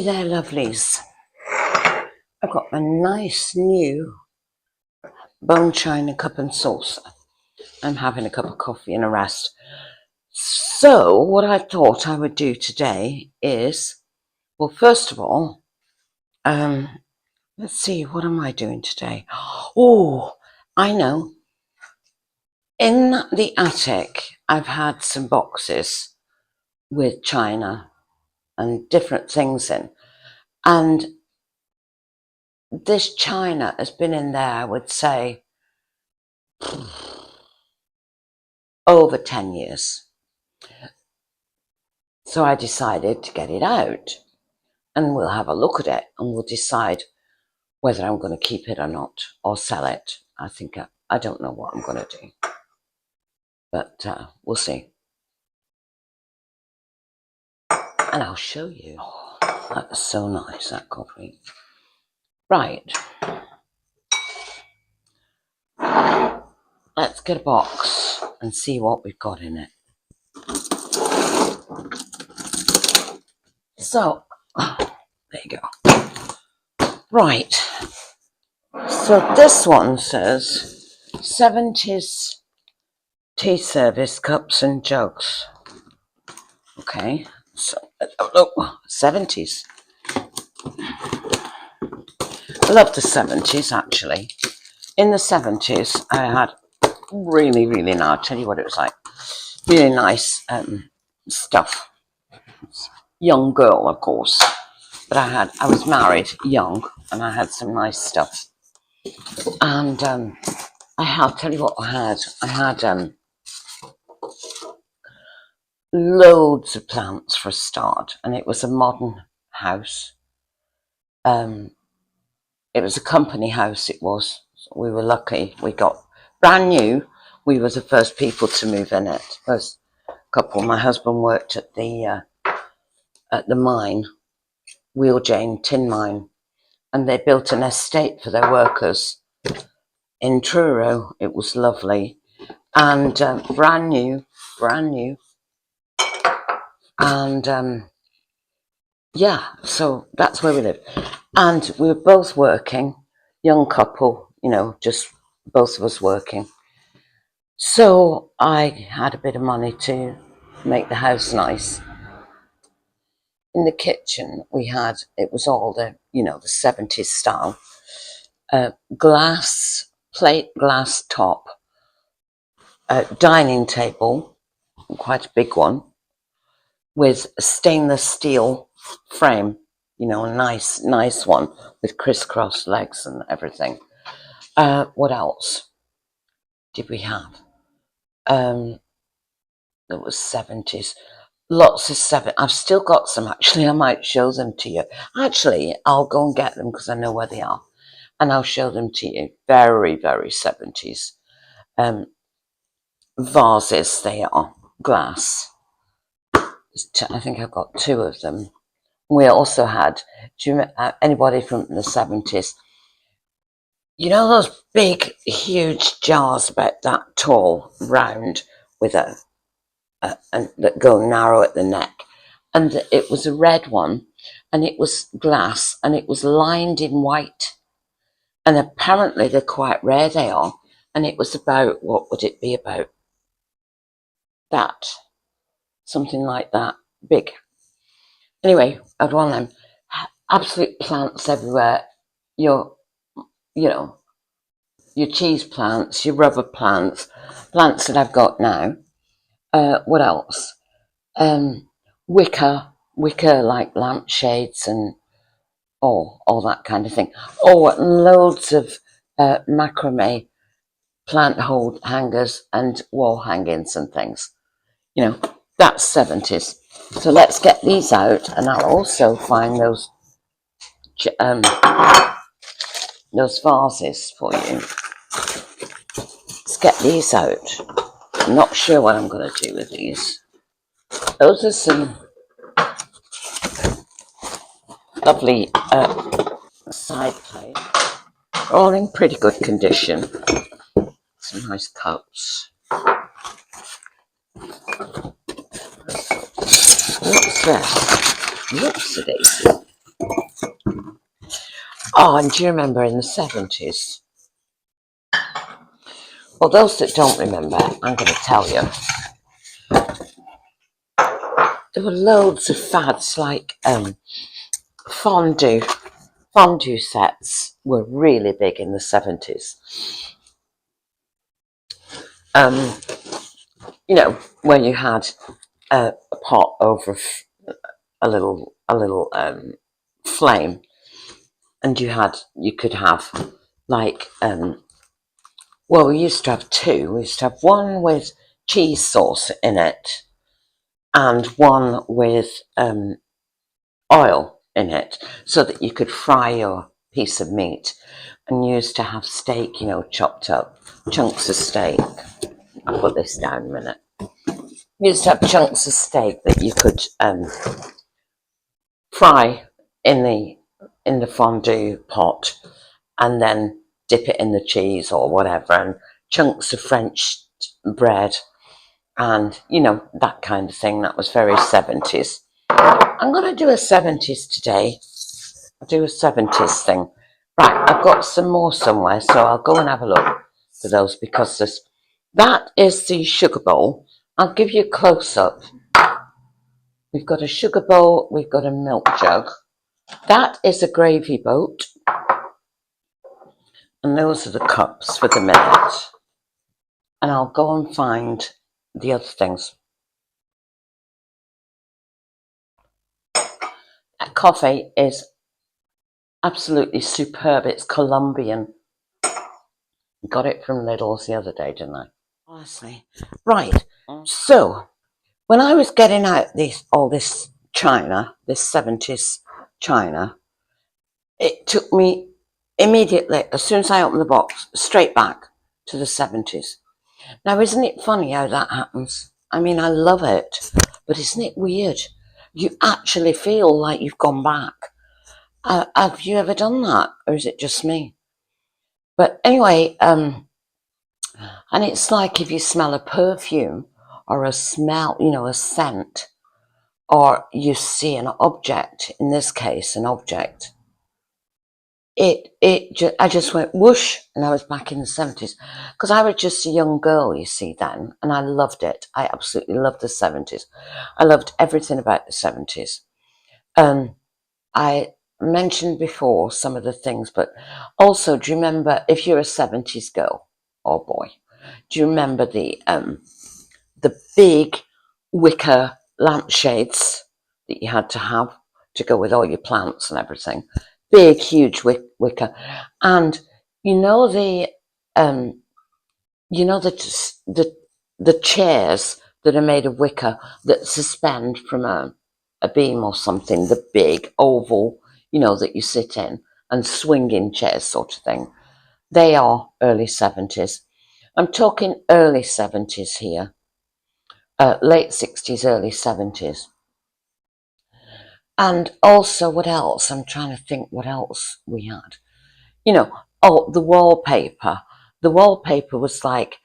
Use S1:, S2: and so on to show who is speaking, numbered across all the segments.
S1: Hey there, lovelies. I've got a nice new bone china cup and saucer. I'm having a cup of coffee and a rest. So what I thought I would do today is, well, first of all, let's see, what am I doing today? Oh, I know. In the attic, I've had some boxes with china and different things in. And this china has been in there, I would say, over 10 years. So I decided to get it out and we'll have a look at it and we'll decide whether I'm going to keep it or not, or sell it. I don't know what I'm going to do, but we'll see. And I'll show you. Oh, that was so nice, that coffee. Right. Let's get a box and see what we've got in it. So, there you go. Right. So this one says 70's tea service cups and jugs. Okay. So, look, 70's. I love the 70's actually. In the 70's, I had really nice, I'll tell you what it was like, really nice stuff. Young girl, of course, but I was married young and I had some nice stuff. And I'll tell you what I had loads of plants for a start, and it was a modern house. It was a company house, it was. We were lucky. We got brand new. We were the first people to move in it. First couple. My husband worked at the mine, Wheeljane tin mine, and they built an estate for their workers in Truro. It was lovely and brand new. And yeah, so that's where we live. And we were both working, young couple, just both of us working. So I had a bit of money to make the house nice. In the kitchen it was all the 70's style. Glass plate, glass top, dining table, quite a big one, with a stainless steel frame, a nice one with crisscross legs and everything. What else did we have? It was 70's. Lots of I've still got some, actually. I might show them to you. Actually, I'll go and get them because I know where they are. And I'll show them to you. Very 70's. Vases, they are. Glass. I think I've got 2 of them. We also had, do you remember, anybody from the 70's? You know those big, huge jars about that tall, round, with and that go narrow at the neck, and it was a red one, and it was glass, and it was lined in white, and apparently they're quite rare, they are, and it was about, what would it be, about that, something like that, big. Anyway, I'd want them. Absolute plants everywhere. Your cheese plants, your rubber plants that I've got now. What else? Wicker like lampshades and all that kind of thing. Oh, and loads of macrame plant hold hangers and wall hangings and things. That's 70's. So let's get these out, and I'll also find those vases for you. Let's get these out. I'm not sure what I'm going to do with these. Those are some lovely side plates. All in pretty good condition. Some nice cups. What's that? Whoops, daisy. Oh, and do you remember in the 70s? Well, those that don't remember, I'm going to tell you. There were loads of fads like fondue. Fondue sets were really big in the 70s. You know, when you had a pot over a little flame, and you could have like well, we used to have two. We used to have one with cheese sauce in it and one with oil in it, so that you could fry your piece of meat. And you used to have steak, you know, chopped up, chunks of steak. I'll put this down a minute. You used to have chunks of steak that you could fry in the fondue pot, and then dip it in the cheese or whatever, and chunks of French bread, and you know, that kind of thing. That was very 70s. I'm going to do a 70s today. I'll do a 70s thing. Right, I've got some more somewhere, so I'll go and have a look for those, because that is the sugar bowl. I'll give you a close-up. We've got a sugar bowl, we've got a milk jug. That is a gravy boat. And those are the cups for the minute. And I'll go and find the other things. That coffee is absolutely superb. It's Colombian. Got it from Lidl's the other day, didn't I? Honestly. Right. So, when I was getting out all this china, this 70s china, it took me immediately, as soon as I opened the box, straight back to the 70s. Now, isn't it funny how that happens? I mean, I love it, but isn't it weird? You actually feel like you've gone back. Have you ever done that, or is it just me? But anyway, and it's like if you smell a perfume or a smell, you know, a scent, or you see an object, in this case, an object, I just went whoosh, and I was back in the 70s, because I was just a young girl, you see, then, and I loved it. I absolutely loved the 70s. I loved everything about the 70s. I mentioned before some of the things, but also, do you remember, if you're a 70s girl or boy, do you remember the big wicker lampshades that you had to have to go with all your plants and everything? Big, huge wicker. And you know the chairs that are made of wicker that suspend from a beam or something, the big oval, you know, that you sit in, and swinging chairs sort of thing. They are early 70s. I'm talking early 70s here. Late 60s, early 70s. And also, what else? I'm trying to think what else we had. You know, oh, the wallpaper. The wallpaper was like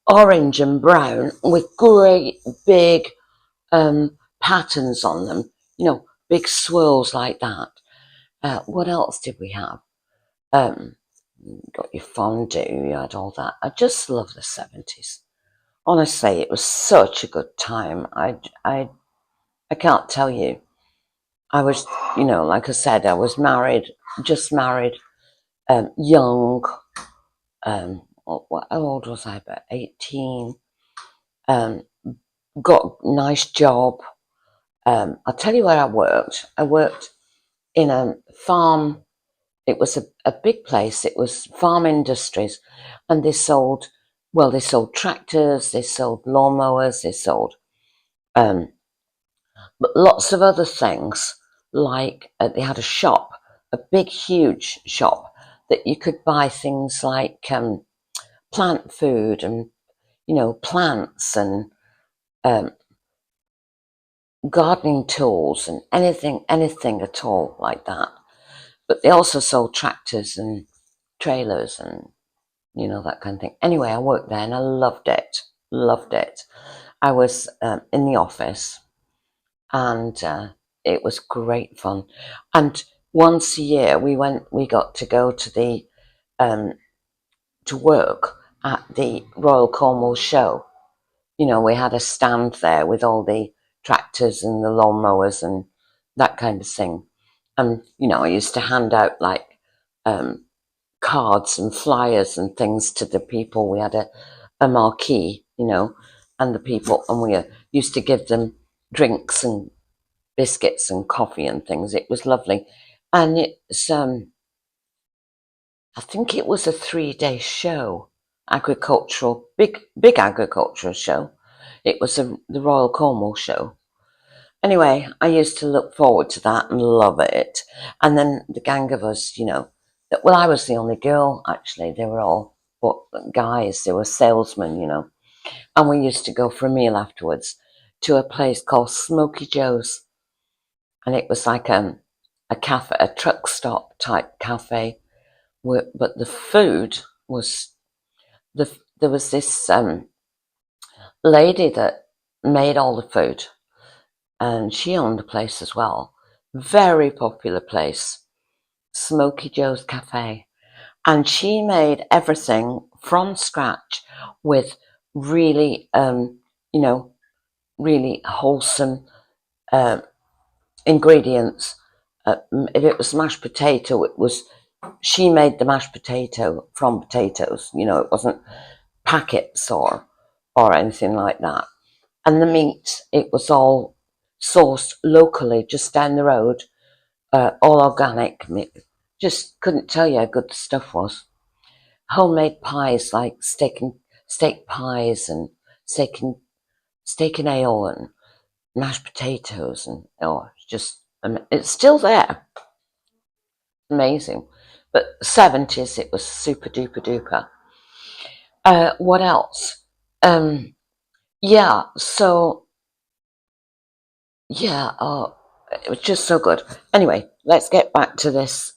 S1: orange and brown with great big patterns on them. You know, big swirls like that. What else did we have? Got your fondue, you had all that. I just love the 70s. Honestly, it was such a good time. I can't tell you. I was, you know, like I said, I was just married, young. How old was I? About 18. Got a nice job. I'll tell you where I worked. I worked in a farm. It was a big place. It was farm industries, and they sold tractors, they sold lawnmowers, they sold but lots of other things, like they had a shop, a big, huge shop, that you could buy things like plant food and, you know, plants and gardening tools and anything at all like that. But they also sold tractors and trailers and, you know, that kind of thing. Anyway, I worked there and I loved it. Loved it. I was in the office, and it was great fun. And once a year we got to go to the to work at the Royal Cornwall Show. You know, we had a stand there with all the tractors and the lawnmowers and that kind of thing. And, you know, I used to hand out like cards and flyers and things to the people. We had a marquee, you know, and the people, and we used to give them drinks and biscuits and coffee and things. It was lovely. And it's, I think it was a 3-day show, big agricultural show. It was the Royal Cornwall Show. Anyway, I used to look forward to that and love it. And then the gang of us, you know, well, I was the only girl, actually. They were all guys. They were salesmen, you know. And we used to go for a meal afterwards to a place called Smoky Joe's. And it was like a cafe, a truck stop type cafe. But the food was, there was this lady that made all the food. And she owned the place as well. Very popular place, Smoky Joe's Cafe. And she made everything from scratch with really, you know, really wholesome ingredients. If it was mashed potato, she made the mashed potato from potatoes. You know, it wasn't packets or anything like that. And the meat, it was all sourced locally, just down the road, all organic. Just couldn't tell you how good the stuff was. Homemade pies like steak pies and steak and ale and mashed potatoes and it's still there. Amazing. But 70's, it was super duper duper. What else? Yeah, so yeah, it was just so good. Anyway, let's get back to this.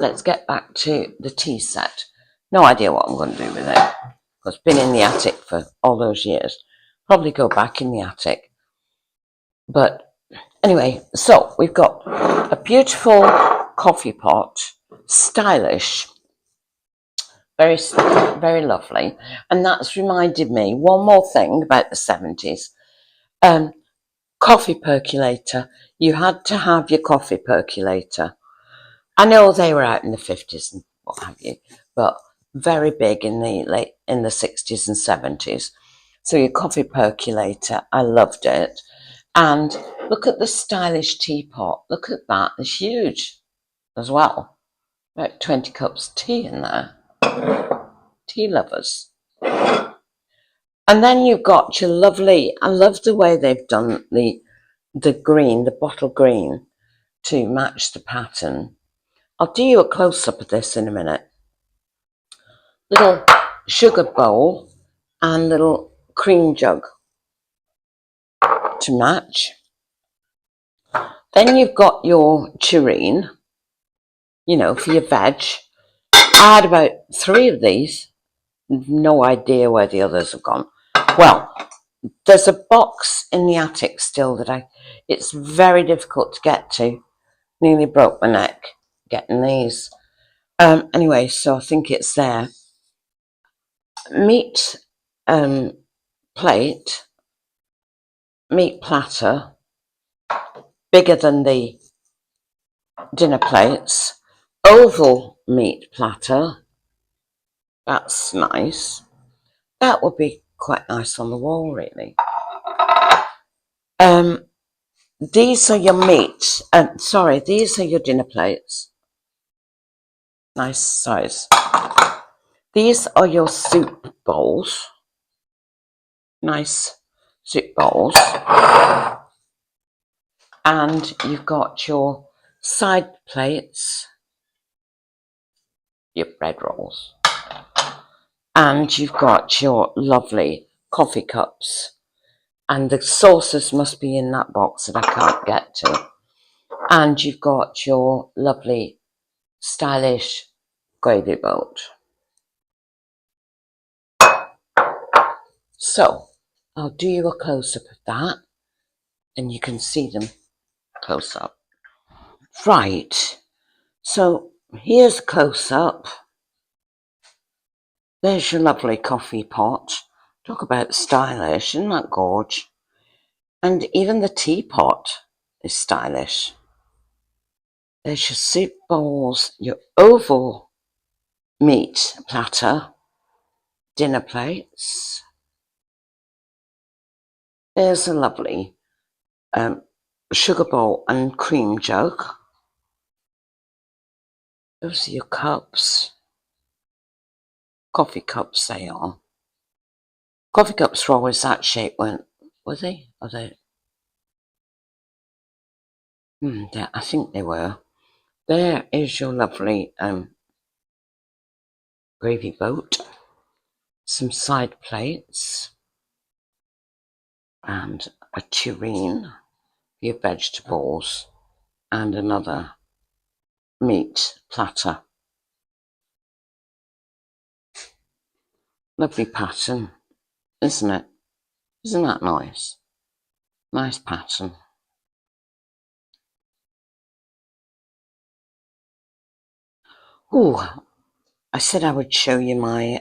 S1: Let's get back to the tea set. No idea what I'm going to do with it. It's been in the attic for all those years. Probably go back in the attic. But anyway, so we've got a beautiful coffee pot, stylish, very, very lovely. And that's reminded me one more thing about the 70's. Coffee percolator. You had to have your coffee percolator. I know they were out in the 50's and what have you, but very big in the 60's and 70's. So your coffee percolator, I loved it. And look at the stylish teapot. Look at that. It's huge as well. About 20 cups of tea in there. Tea lovers. And then you've got your lovely, I love the way they've done the green, the bottle green, to match the pattern. I'll do you a close-up of this in a minute. Little sugar bowl and little cream jug to match. Then you've got your tureen, you know, for your veg. I had about 3 of these. No idea where the others have gone. Well, there's a box in the attic still that it's very difficult to get to. Nearly broke my neck getting these. Anyway, so I think it's there. Meat plate, meat platter, bigger than the dinner plates. Oval meat platter. That's nice. That would be quite nice on the wall, really. These are your meat. Sorry, these are your dinner plates. Nice size. These are your soup bowls. Nice soup bowls. And you've got your side plates, your bread rolls. And you've got your lovely coffee cups. And the saucers must be in that box that I can't get to. And you've got your lovely, stylish gravy boat. So, I'll do you a close-up of that. And you can see them close up. Right. So here's a close-up. There's your lovely coffee pot. Talk about stylish, isn't that gorge? And even the teapot is stylish. There's your soup bowls, your oval meat platter, dinner plates. There's a lovely sugar bowl and cream jug. Those are your cups. Coffee cups they are. Coffee cups were always that shape, weren't they? Are they? Yeah, I think they were. There is your lovely gravy boat. Some side plates. And a tureen for your vegetables. And another meat platter. Lovely pattern, isn't it? Isn't that nice? Nice pattern. Oh, I said I would show you my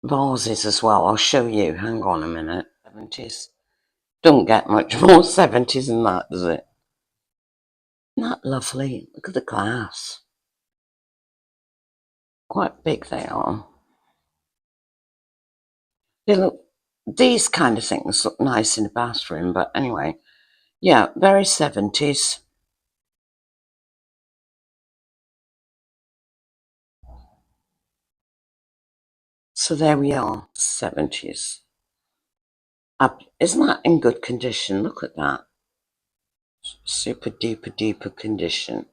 S1: vases as well. I'll show you. Hang on a minute. 70s. Don't get much more 70s than that, does it? Isn't that lovely? Look at the glass. Quite big they are. They look, these kind of things look nice in a bathroom, but anyway. Yeah, very 70s. So there we are, 70s. Isn't that in good condition? Look at that. Super duper duper condition.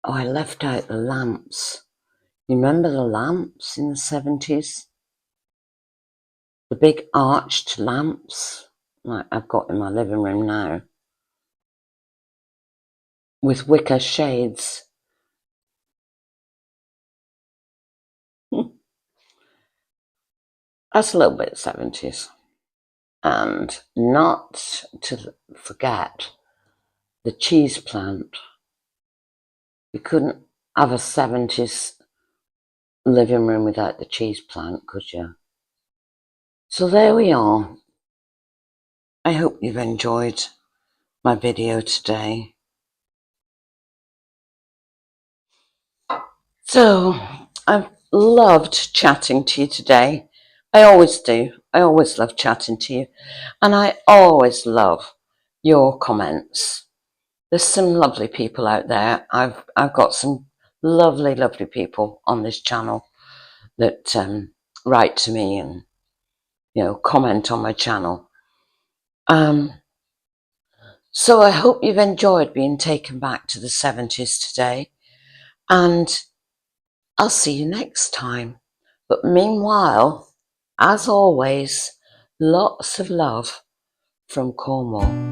S1: Oh, I left out the lamps. You remember the lamps in the 70s? The big arched lamps, like I've got in my living room now, with wicker shades. That's a little bit 70s. And not to forget the cheese plant. You couldn't have a 70s living room without the cheese plant, could you? So there we are. I hope you've enjoyed my video today. So I've loved chatting to you today. I always do. I always love chatting to you. And I always love your comments. There's some lovely people out there. I've got some lovely, lovely people on this channel that write to me and, you know, comment on my channel. So I hope you've enjoyed being taken back to the 70s today. And I'll see you next time. But meanwhile, as always, lots of love from Cornwall.